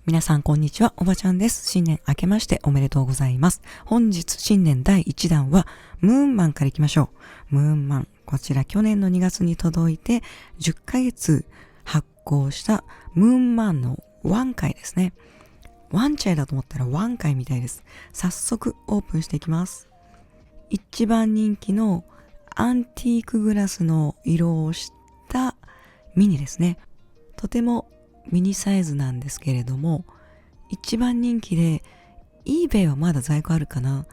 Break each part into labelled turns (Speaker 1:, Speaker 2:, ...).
Speaker 1: 皆さんこんにちは、おばちゃんです。新年明けましておめでとうございます。本日新年第1弾はムーンマンからいきましょう。ムーンマン。こちら去年の2月に届いて10ヶ月発行したムーンマンのワン回ですね。ワンチャイだと思ったらワン回みたいです。早速オープンしていきます。一番人気のアンティークグラスの色をしたミニですね。とてもミニサイズなんですけれども、一番人気で eBay はまだ在庫あるかな。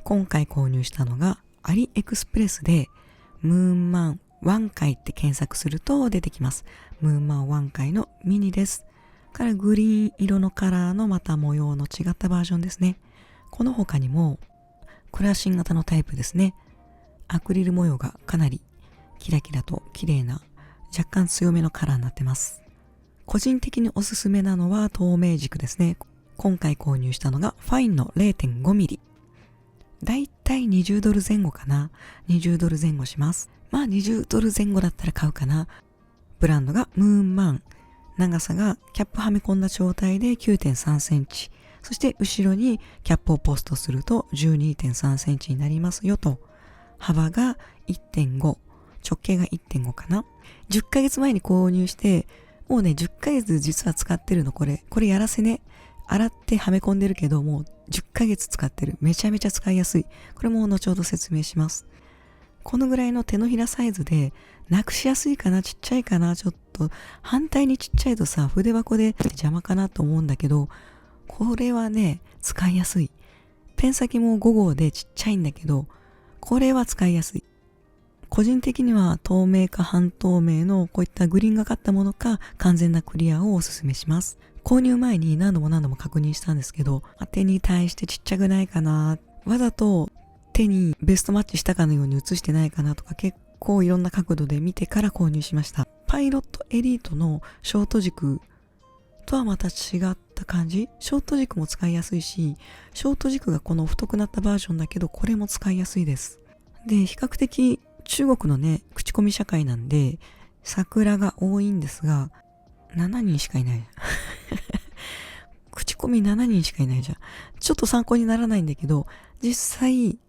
Speaker 1: 今回購入したのがアリエクスプレスでムーンマン1回って検索すると出てきます。ムーンマン1回のミニです。からグリーン色のカラーのまた模様の違ったバージョンですね。この他にもクラシン型のタイプですね。アクリル模様がかなりキラキラと綺麗な若干強めのカラーになってます。個人的におすすめなのは透明軸ですね。今回購入したのがファインの 0.5mm。だいたい20ドル前後かな。20ドル前後します。まあ20ドル前後だったら買うかな。ブランドがムーンマン。長さがキャップはめ込んだ状態で 9.3 センチ。そして後ろにキャップをポストすると 12.3 センチになりますよと。幅が 1.5。直径が 1.5 かな。10ヶ月前に購入して、もうね、10ヶ月実は使ってるの、これやらせね。洗ってはめ込んでるけど、もう10ヶ月使ってる。めちゃめちゃ使いやすい。これも後ほど説明します。このぐらいの手のひらサイズで、なくしやすいかな、ちっちゃいかな、ちょっと。反対にちっちゃいとさ、筆箱で邪魔かなと思うんだけど、これはね、使いやすい。ペン先も5号でちっちゃいんだけど、これは使いやすい。個人的には透明か半透明のこういったグリーンがかったものか完全なクリアをおすすめします。購入前に何度も確認したんですけど、手に対してちっちゃくないかな、わざと手にベストマッチしたかのように写してないかなとか結構いろんな角度で見てから購入しました。パイロットエリートのショート軸とはまた違った感じ。ショート軸も使いやすいし、ショート軸がこの太くなったバージョンだけどこれも使いやすいです。で、比較的中国のね、口コミ社会なんで、桜が多いんですが、7人しかいない。口コミ7人しかいないじゃん。ちょっと参考にならないんだけど、実際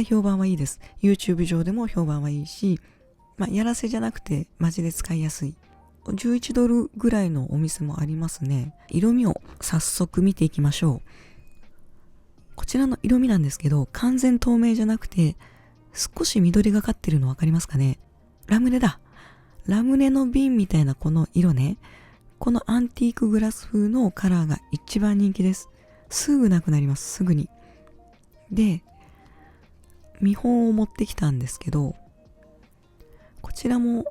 Speaker 1: 評判はいいです。YouTube 上でも評判はいいし、やらせじゃなくて、マジで使いやすい。11ドルぐらいのお店もありますね。色味を早速見ていきましょう。こちらの色味なんですけど、完全透明じゃなくて、少し緑がかってるのわかりますかね。ラムネだ。ラムネの瓶みたいなこの色ね。このアンティークグラス風のカラーが一番人気です。すぐなくなります。すぐに。で、見本を持ってきたんですけど、こちらも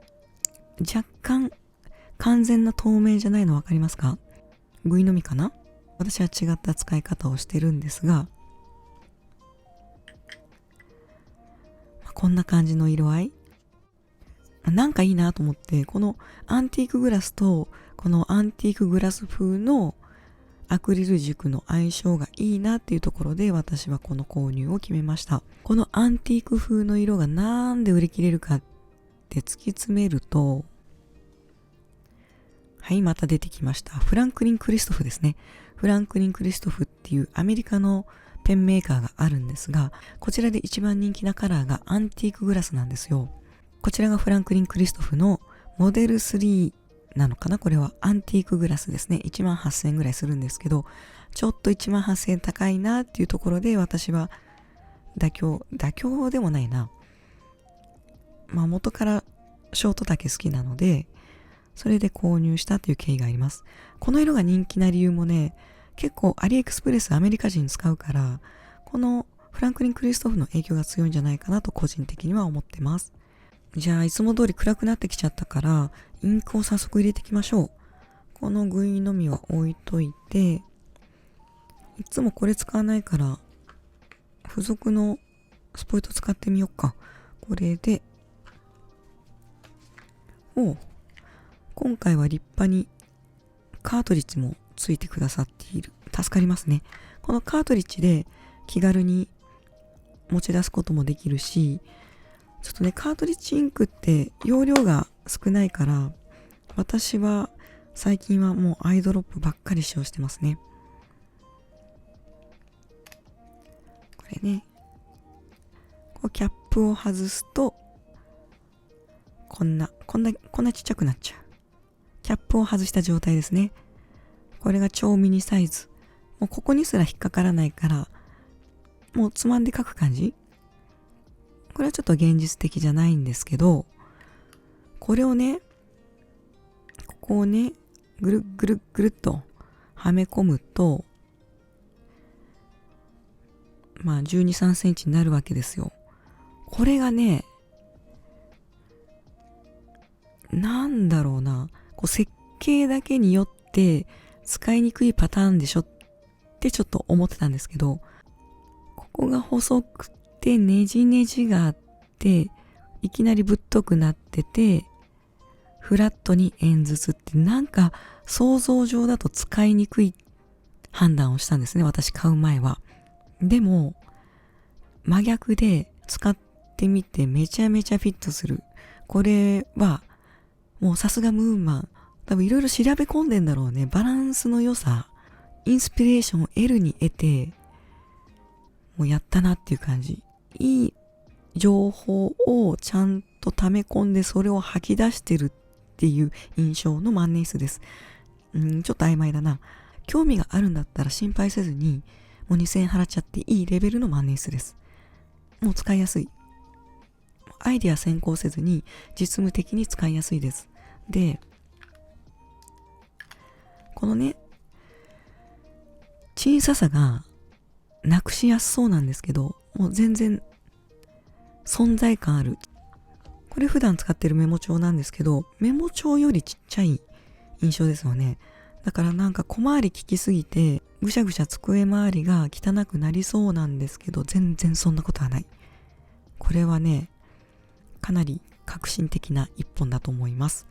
Speaker 1: 若干完全な透明じゃないのわかりますか？グイのみかな？私は違った使い方をしてるんですが、こんな感じの色合い。なんかいいなと思って、このアンティークグラスとこのアンティークグラス風のアクリル軸の相性がいいなっていうところで私はこの購入を決めました。このアンティーク風の色がなんで売り切れるかって突き詰めると、はい、また出てきました。フランクリン・クリストフですね。フランクリン・クリストフっていうアメリカのペンメーカーがあるんですが、こちらで一番人気なカラーがアンティークグラスなんですよ。こちらがフランクリン・クリストフのモデル3なのかな。これはアンティークグラスですね。18,000円ぐらいするんですけど、ちょっと18,000円高いなっていうところで私は妥協でもないな。元からショートだけ好きなので、それで購入したという経緯があります。この色が人気な理由もね、結構アリエクスプレスアメリカ人使うから、このフランクリン・クリストフの影響が強いんじゃないかなと個人的には思ってます。じゃあいつも通り暗くなってきちゃったから、インクを早速入れていきましょう。このグイのみは置いといて、いつもこれ使わないから、付属のスポイト使ってみようか。これで、今回は立派にカートリッジもついてくださっている。助かりますね。このカートリッジで気軽に持ち出すこともできるし、ちょっとね、カートリッジインクって容量が少ないから、私は最近はもうアイドロップばっかり使用してますね。これね、こうキャップを外すと、こんなちっちゃくなっちゃう。キャップを外した状態ですね。これが超ミニサイズ。もうここにすら引っかからないから、もうつまんで書く感じ。これはちょっと現実的じゃないんですけど、これをね、ここをね、ぐるっぐるっぐるっとはめ込むと、まあ12、3センチになるわけですよ。これがね、なんだろうな、こう設計だけによって使いにくいパターンでしょってちょっと思ってたんですけど、ここが細くてねじねじがあって、いきなりぶっとくなってて、フラットに円筒ってなんか想像上だと使いにくい判断をしたんですね、私買う前は。でも、真逆で使ってみてめちゃめちゃフィットする。これは、もうさすがムーンマン。多分いろいろ調べ込んでんだろうね。バランスの良さ、インスピレーションを得るに得て、もうやったなっていう感じ。いい情報をちゃんと溜め込んでそれを吐き出してるっていう印象の万年筆です。ちょっと曖昧だな。興味があるんだったら心配せずに、もう2000円払っちゃっていいレベルの万年筆です。もう使いやすい。アイディア先行せずに実務的に使いやすいです。で、このね、小ささがなくしやすそうなんですけど、もう全然存在感ある。これ普段使ってるメモ帳なんですけど、メモ帳よりちっちゃい印象ですよね。だからなんか小回り利きすぎて、ぐしゃぐしゃ机周りが汚くなりそうなんですけど、全然そんなことはない。これはね、かなり革新的な一本だと思います。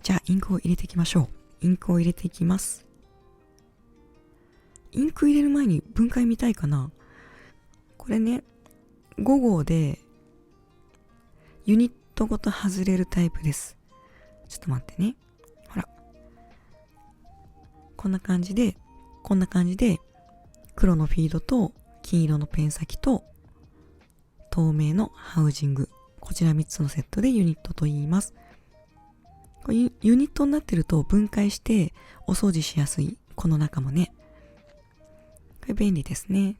Speaker 1: じゃあインクを入れていきましょう。インクを入れていきます。インク入れる前に分解見たいかな。これね、5号でユニットごと外れるタイプです。ちょっと待ってね。ほら。こんな感じで黒のフィードと黄色のペン先と透明のハウジング。こちら3つのセットでユニットと言います。これユニットになってると分解してお掃除しやすい。この中もね。これ便利ですね。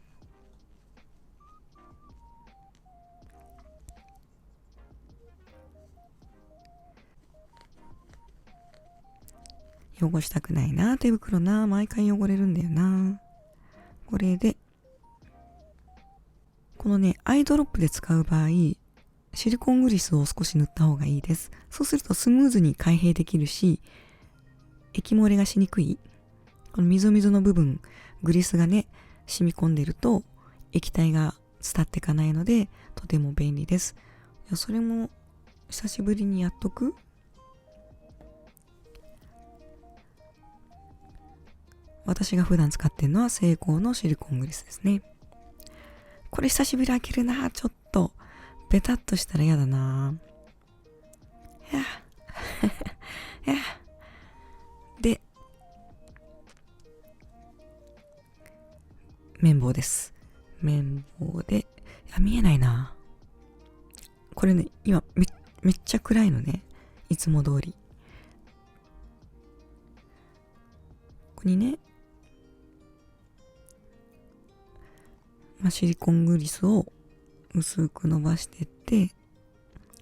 Speaker 1: 汚したくないな、手袋な。毎回汚れるんだよな。これで、このね、アイドロップで使う場合、シリコングリスを少し塗った方がいいです。そうするとスムーズに開閉できるし、液漏れがしにくい。この溝々の部分、グリスがね、染み込んでると液体が伝っていかないので、とても便利です。それも久しぶりにやっとく。私が普段使ってるのはセイコーのシリコングリスですね。これ久しぶり開けるな。ちょっとベタっとしたら嫌だな。で、綿棒です。綿棒で、見えないな。これね、今めっちゃ暗いのね。いつも通り。ここにね、シリコングリスを薄く伸ばしてって、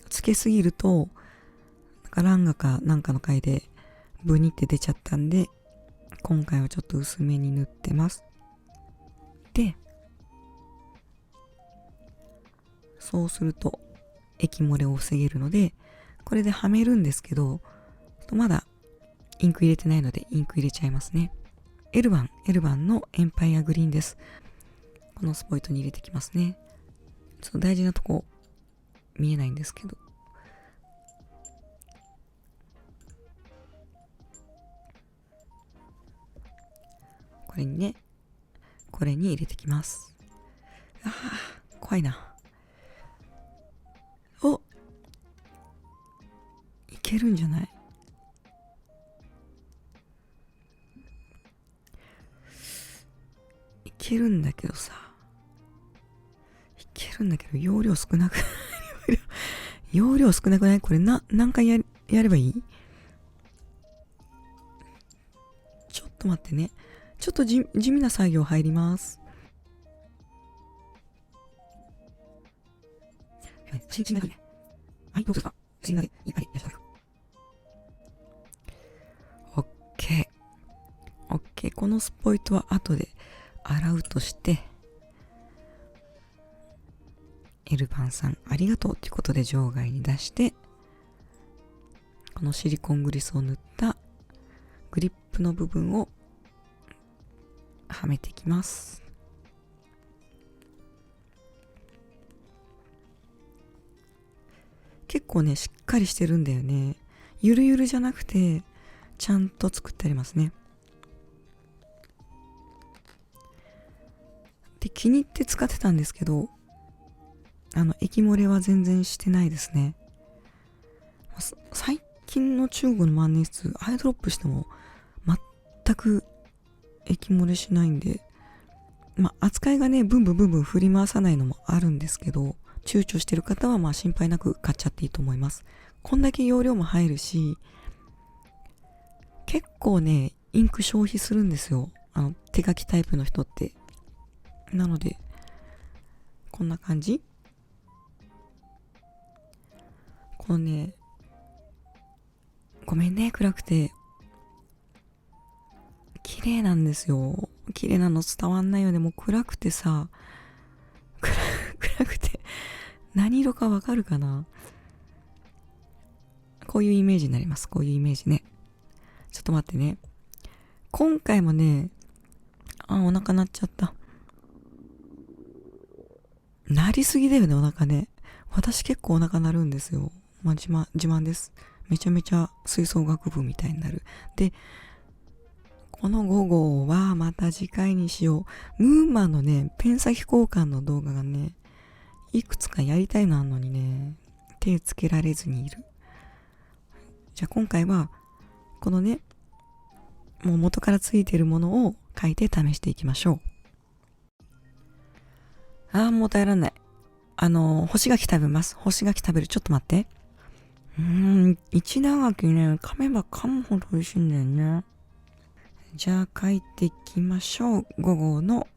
Speaker 1: つけすぎると、ランガかなんかの回でブニって出ちゃったんで、今回はちょっと薄めに塗ってます。で、そうすると液漏れを防げるので、これではめるんですけど、まだインク入れてないのでインク入れちゃいますね。エルバンのエンパイアグリーンです。このスポイトに入れてきますね。ちょっと大事なとこ見えないんですけど。これに入れてきます。怖いな。いけるんじゃない？けるんだけどさ。いけるんだけど、容量少なく、容量少なくない？これ何回やればいい？ちょっと待ってね。ちょっと地味な作業入ります。はい、どうですか？いっぱいいらっしゃる。オッケー。オッケー。このスポイトは後で洗うとして、エルバンさんありがとうということで場外に出して、このシリコングリスを塗ったグリップの部分をはめていきます。結構ね、しっかりしてるんだよね。ゆるゆるじゃなくて、ちゃんと作ってありますね。で、気に入って使ってたんですけど、液漏れは全然してないですね。最近の中国の万年筆、アイドロップしても全く液漏れしないんで、扱いがね、ブンブン振り回さないのもあるんですけど、躊躇してる方は心配なく買っちゃっていいと思います。こんだけ容量も入るし、結構ね、インク消費するんですよ。手書きタイプの人って。なので、こんな感じ。このね、ごめんね、暗くて。綺麗なんですよ。綺麗なの伝わんないよね。もう暗くてさ、暗くて、何色かわかるかな？こういうイメージになります。こういうイメージね。ちょっと待ってね。今回もね、お腹鳴っちゃった。鳴りすぎだよね、お腹ね。私結構お腹鳴るんですよ。自慢です。めちゃめちゃ吹奏楽部みたいになる。で、この5号はまた次回にしよう。ムーンマンのね、ペン先交換の動画がね、いくつかやりたいのあんのにね、手つけられずにいる。じゃあ今回は、このね、もう元からついてるものを書いて試していきましょう。もう耐えらんない。干し柿食べます。干し柿食べる。ちょっと待って。一長柿ね、噛めば噛むほど美味しいんだよね。じゃあ書いていきましょう。5号の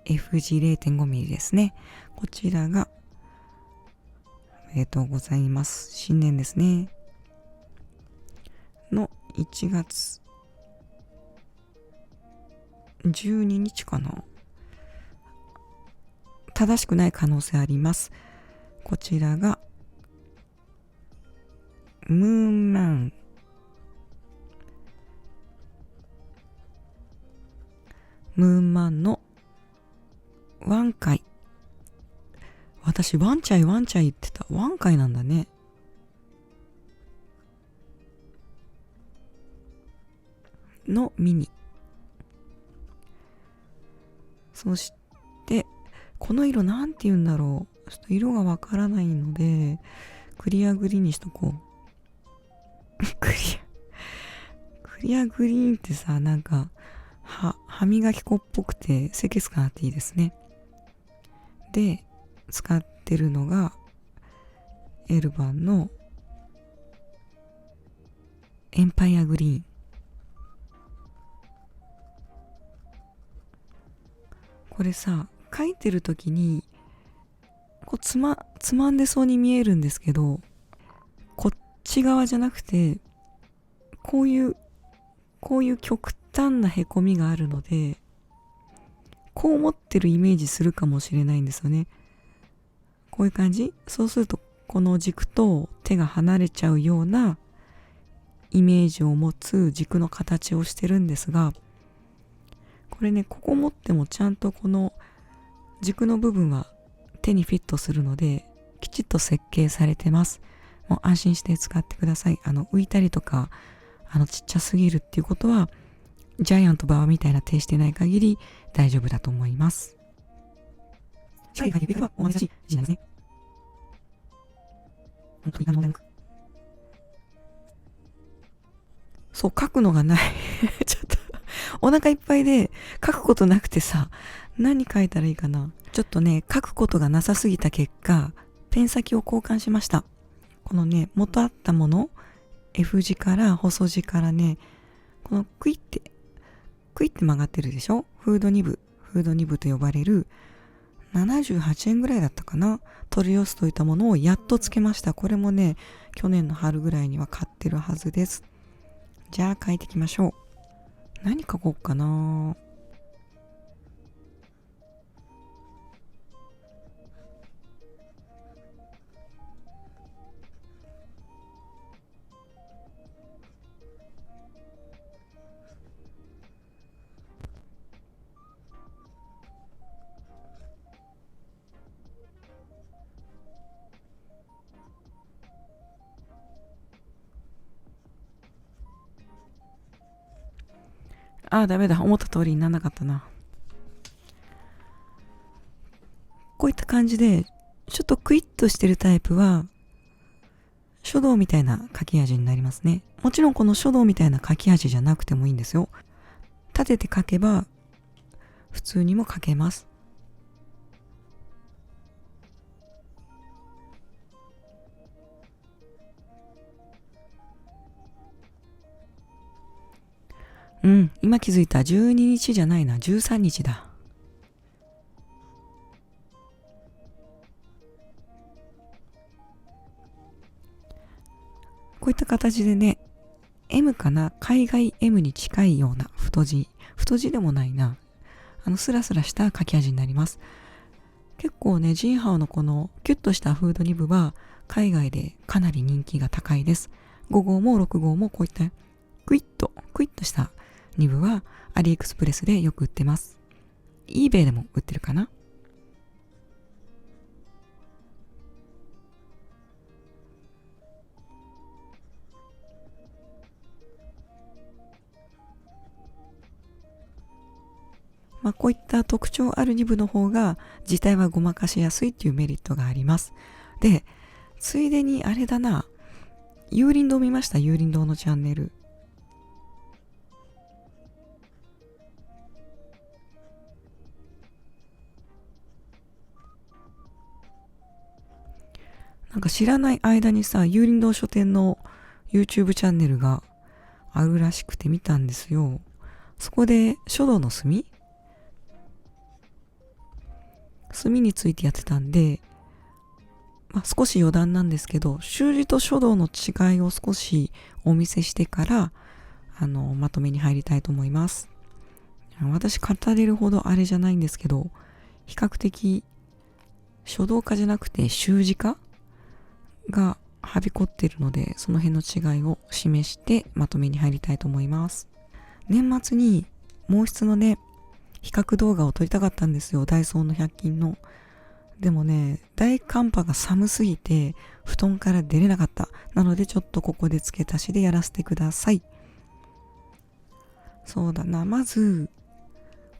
Speaker 1: F 字 0.5mm ですね。こちらが、おめでとうございます。新年ですね。の1月12日かな。正しくない可能性あります。こちらが、ムーンマン。ムーンマンのワン回。私、ワンチャイ言ってた。ワン回なんだね。のミニ。そして、この色なんて言うんだろう。ちょっと色がわからないので、クリアグリーンにしとこう。クリアグリーンってさ、なんか、歯磨き粉っぽくて清潔感あっていいですね。で、使ってるのが、エルバンのエンパイアグリーン。これさ、書いてる時に、こうつまんでそうに見えるんですけど、こっち側じゃなくて、こういう極端なへこみがあるので、こう持ってるイメージするかもしれないんですよね。こういう感じ？そうすると、この軸と手が離れちゃうようなイメージを持つ軸の形をしてるんですが、これね、ここ持ってもちゃんとこの軸の部分は手にフィットするので、きちっと設計されてます。もう安心して使ってください。浮いたりとか、ちっちゃすぎるっていうことは、ジャイアントバーみたいな手してない限り大丈夫だと思います。はい、指はお珍しい字なんですね。本当に何もなく。そう、書くのがない。ちょっと、お腹いっぱいで書くことなくてさ、何書いたらいいかな。ちょっとね、書くことがなさすぎた結果、ペン先を交換しました。このね、元あったもの、F 字から細字からね、このクイって曲がってるでしょ。フードニブと呼ばれる78円ぐらいだったかな。取り寄せといたものをやっとつけました。これもね、去年の春ぐらいには買ってるはずです。じゃあ書いていきましょう。何書こうかな。ダメだ。思った通りにならなかったな。こういった感じで、ちょっとクイッとしてるタイプは、書道みたいな書き味になりますね。もちろんこの書道みたいな書き味じゃなくてもいいんですよ。立てて書けば、普通にも書けます。今気づいた。12日じゃないな。13日だ。こういった形でね、M かな、海外 M に近いような太字でもないな。スラスラした書き味になります。結構ね、ジンハオのこのキュッとしたフードニブは海外でかなり人気が高いです。5号も6号もこういったクイッとしたニブはアリエクスプレスでよく売ってます。eBay でも売ってるかな。こういった特徴あるニブの方が字体はごまかしやすいっていうメリットがあります。で、ついでにあれだな、幽林堂見ました？幽林堂のチャンネル。なんか知らない間にさ、幽林堂書店の YouTube チャンネルがあるらしくて見たんですよ。そこで書道の墨についてやってたんで、少し余談なんですけど、習字と書道の違いを少しお見せしてから、まとめに入りたいと思います。私語れるほどあれじゃないんですけど、比較的書道家じゃなくて習字家がはびこっているので、その辺の違いを示してまとめに入りたいと思います。年末に毛筆のね、比較動画を撮りたかったんですよ。ダイソーの100均の。でもね、大寒波が寒すぎて布団から出れなかった。なのでちょっとここで付け足しでやらせてください。そうだな。まず、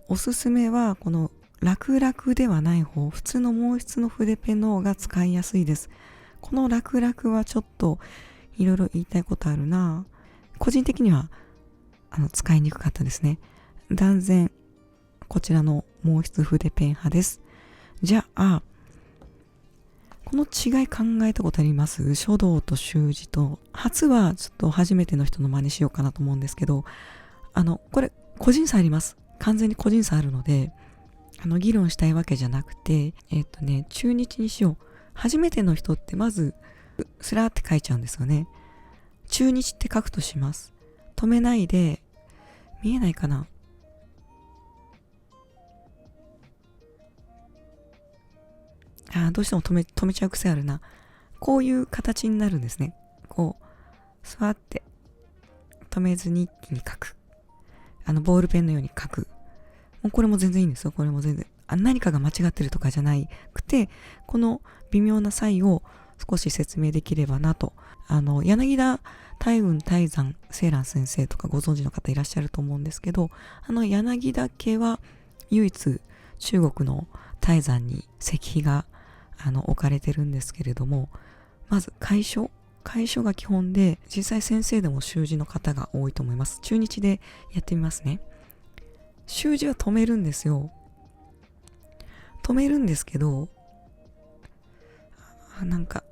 Speaker 1: おすすめはこの楽々ではない方、普通の毛筆の筆ペンの方が使いやすいです。この楽々はちょっといろいろ言いたいことあるな。個人的には使いにくかったですね。断然こちらの毛筆筆ペン派です。じゃあ、この違い考えたことあります？書道と習字と。初はちょっと初めての人の真似しようかなと思うんですけど、これ個人差あります。完全に個人差あるので、議論したいわけじゃなくて、中日にしよう。初めての人ってまず、スラーって書いちゃうんですよね。中日って書くとします。止めないで、見えないかな？どうしても止めちゃう癖あるな。こういう形になるんですね。こう、座って、止めずに一気に書く。ボールペンのように書く。もうこれも全然いいんですよ。これも全然。何かが間違ってるとかじゃなくて、この微妙な差異を少し説明できればなと。柳田大雲大山青蘭先生とかご存知の方いらっしゃると思うんですけど、柳田家は唯一中国の大山に石碑が置かれてるんですけれども、まず楷書が基本で、実際先生でも習字の方が多いと思います。中日でやってみますね。習字は止めるんですよ。止めるんですけど、なんか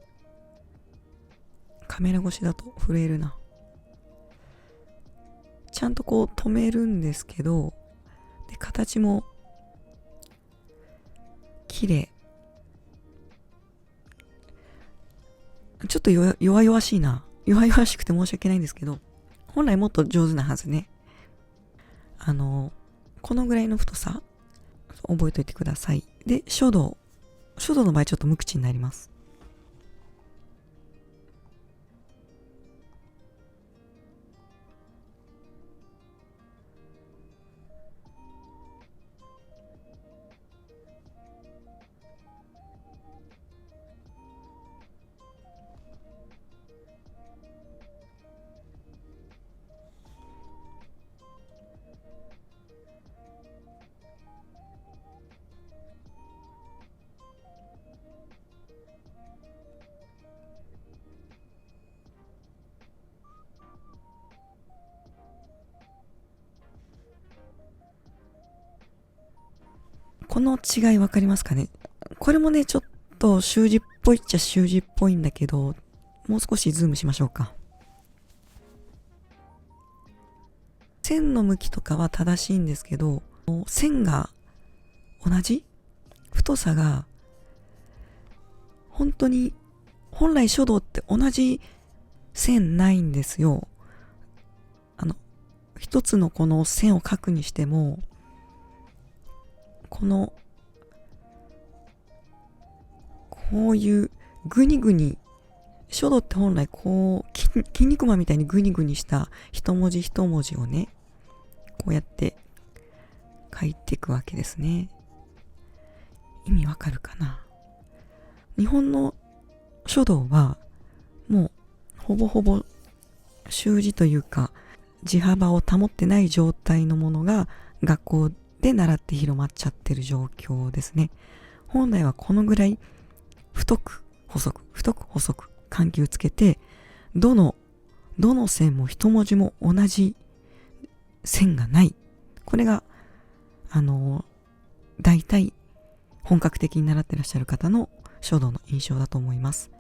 Speaker 1: カメラ越しだと震えるな。ちゃんとこう止めるんですけど、で形も綺麗。ちょっと弱々しいな。弱々しくて申し訳ないんですけど、本来もっと上手なはずね。このぐらいの太さ覚えておいてください。で、書道の場合ちょっと無口になります。この違いわかりますかね。これもね、ちょっと習字っぽいっちゃ習字っぽいんだけど、もう少しズームしましょうか。線の向きとかは正しいんですけど、線が同じ太さが本当に、本来書道って同じ線ないんですよ。一つのこの線を描くにしても、こういうグニグニ、書道って本来こう筋肉マンみたいにグニグニした一文字一文字をね、こうやって書いていくわけですね。意味わかるかな。日本の書道はもうほぼほぼ習字というか字幅を保ってない状態のものが学校で習って広まっちゃってる状況ですね。本来はこのぐらい太く細く緩急つけて、どの線も一文字も同じ線がない。これが大体本格的に習ってらっしゃる方の書道の印象だと思います。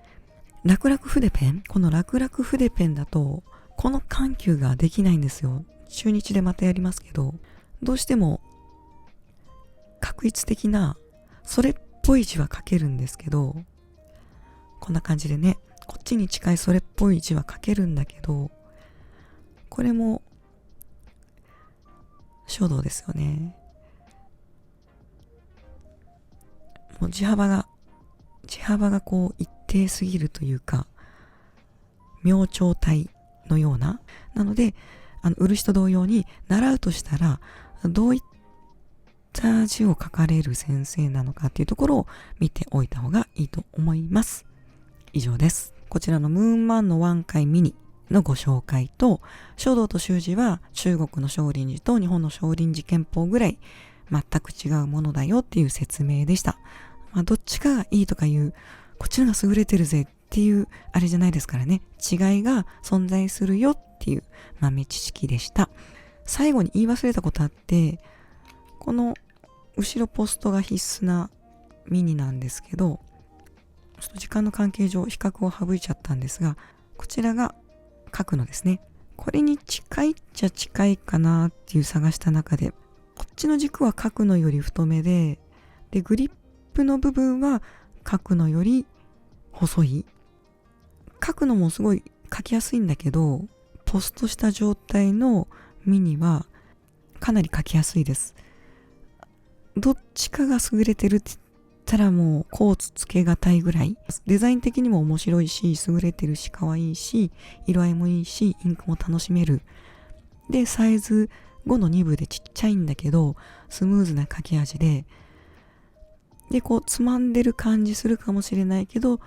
Speaker 1: 楽々筆ペン、この楽々筆ペンだとこの緩急ができないんですよ。中日でまたやりますけど、どうしても画一的なそれっぽい字は書けるんですけど、こんな感じでね、こっちに近いそれっぽい字は書けるんだけど、これも書道ですよね。もう字幅がこう一定すぎるというか、明朝体のような。なので、漆と同様に習うとしたら、どういった字を書かれる先生なのかっていうところを見ておいた方がいいと思います。以上です。こちらのムーンマンのワンカイミニのご紹介と、書道と習字は中国の少林寺と日本の少林寺拳法ぐらい全く違うものだよっていう説明でした。どっちかがいいとかいう、こっちのが優れてるぜっていうあれじゃないですからね。違いが存在するよっていう豆知識でした。最後に言い忘れたことあって、この後ろポストが必須なミニなんですけど、ちょっと時間の関係上比較を省いちゃったんですが、こちらが書くのですね。これに近いっちゃ近いかなっていう探した中で、こっちの軸は書くのより太めで、グリップの部分は書くのより細い。書くのもすごい書きやすいんだけど、ポストした状態のミニはかなり書きやすいです。どっちかが優れてるって言ったらもうコーツつけがたいぐらい。デザイン的にも面白いし、優れてるし、可愛いし、色合いもいいし、インクも楽しめる。で、サイズ5の2部でちっちゃいんだけど、スムーズな書き味で、こうつまんでる感じするかもしれないけど、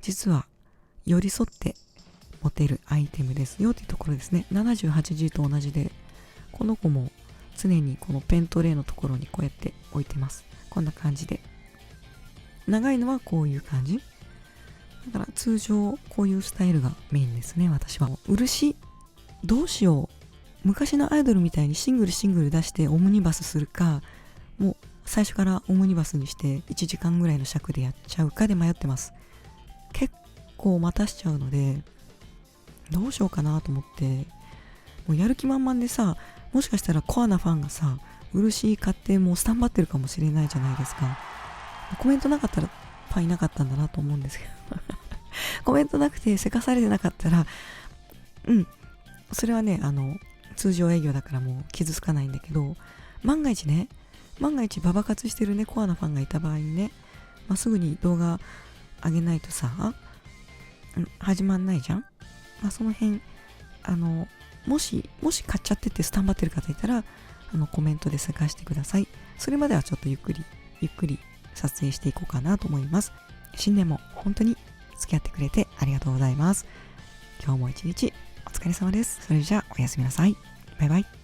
Speaker 1: 実は寄り添って持てるアイテムですよっていうところですね。78G と同じで、この子も常にこのペントレイのところにこうやって置いてます。こんな感じで。長いのはこういう感じ。だから通常こういうスタイルがメインですね、私は。漆どうしよう昔のアイドルみたいにシングル出してオムニバスするか、もう最初からオムニバスにして1時間ぐらいの尺でやっちゃうかで迷ってます。結構待たしちゃうので、どうしようかなと思って、もうやる気満々でさ、もしかしたらコアなファンがさ、漆買ってもうスタンバってるかもしれないじゃないですか。コメントなかったらファンいなかったんだなと思うんですけどコメントなくてせかされてなかったら、それはね、通常営業だからもう傷つかないんだけど、万が一ババ活してるね、コアなファンがいた場合にね、すぐに動画上げないとさ、始まんないじゃん。その辺、もし買っちゃっててスタンバってる方いたら、コメントで探してください。それまではちょっとゆっくり撮影していこうかなと思います。新年も本当に付き合ってくれてありがとうございます。今日も一日お疲れ様です。それじゃあおやすみなさい。バイバイ。